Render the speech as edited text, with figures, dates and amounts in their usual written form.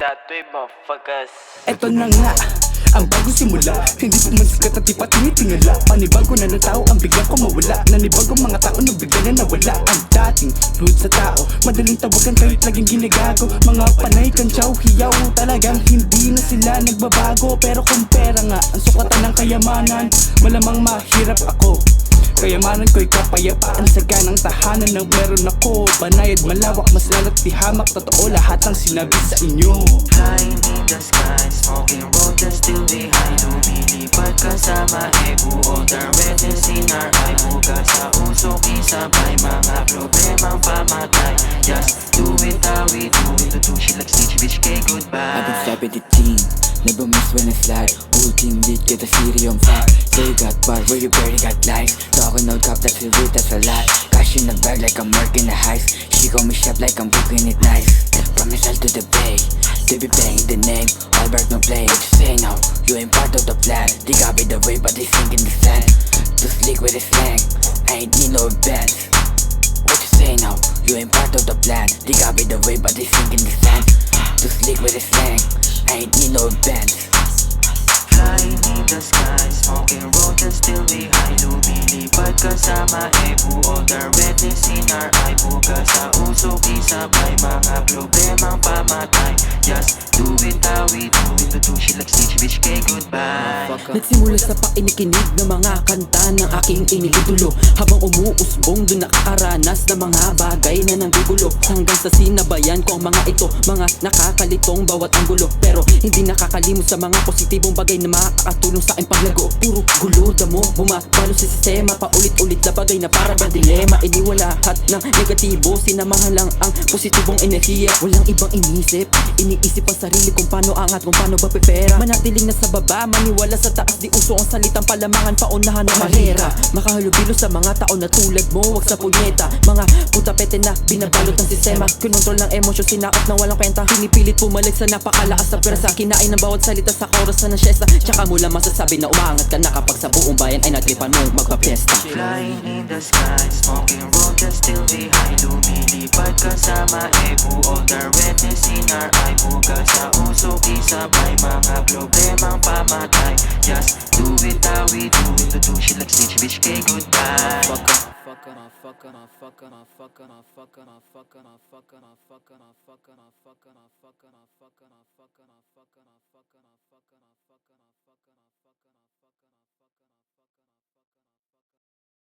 that way, motherfuckers. Eto na nga, ang bagong simula. Hindi pa man sikat at di pa tinitingala. Panibago na ng tao ang biglang kumawala. Nanibagong mga tao nung bigla na nawala. Ang dating rude sa tao, madaling tawagan kahit laging ginagago. Mga panay kantsaw, hiyaw, talagang hindi na sila nagbabago. Pero kung pera nga ang sukatan ng kayamanan, malamang mahirap ako. Kayamanan ko'y kapayapaan sa ganang tahanan ng meron ako. Banayad, malawak, mas lalo't di hamak. Totoo lahat ang sinabi sa inyo. Flying in the sky, smoking roaches till we high. Lumilipad kasama buo the redness in our eye. Buka sa usok, isabay mga problemang pamatay. Just do it how we do it. Tutushi like Stitch, bitch, K, goodbye. I've been 17, never miss when I slide. Whole team did get the city on fire. Say you got bar where you barely got lies. Talking no cop, that's a root, that's a lie. Cash in the bag like I'm working the heist. She call me chef like I'm cooking it nice. Promise I'll to the bay, they be playing the name. Albert no play, what you say now? You ain't part of the plan. They copy the way but they sink in the sand. Too slick with the slang, I ain't need no bands. What you say now? You ain't part of the plan. They copy the way but they sink in the sand. Too slick with the slang, I ain't need no bands. Flying in the sky, smoking roaches till we high. Lumilipad kasama buo the redness in our eye. Buka sa usok, isabay mga problemang pamatay. Just do it how we do it. Tutushi like Stitch, bitch, K, goodbye. Nagsimula sa painikinig ng mga kanta ng aking iniidolo. Habang umuusbong doon nakakaranas ng mga bagay na nanggugulo. Hanggang sa sinabayan ko ang mga ito, mga nakakalitong bawat anggulo. Pero hindi nakakalimot sa mga positibong bagay na makakatulong sa aking paglago. Puro gulo, damo, bumabalo sa sistema. Paulit-ulit na bagay na para bang dilema. Iniwala lahat ng negatibo, sinamahan lang ang positibong enerhiya. Walang ibang inisip, iniisip ang sarili kung paano angat, kung paano ba pepera. Manatiling nasa baba, maniwala sa taas. Di uso ang salitang palamangan, paunahan ng mahera. Makahalubilo sa mga tao na tulad mo, wag sa punyeta. Mga putapete na binabalot ng sistema. Kinontrol ng emosyon, sinaot na walang kwenta. Pinipilit pumalag sa napakalaas na pwersa. Kinain ng bawat salita sa chorus na ng siesta. Tsaka mo lang masasabi na umangat ka na kapag sa buong bayan ay natripan mong magpapiesta. Flying in the sky, smoking roaches till we high. Lumilipad kasama buo the redness in our eye. Buka sa usok, isabay mga problemang pamatay. Just do it how we do it. Tutushi like Stitch, bitch, K, goodbye. Fuck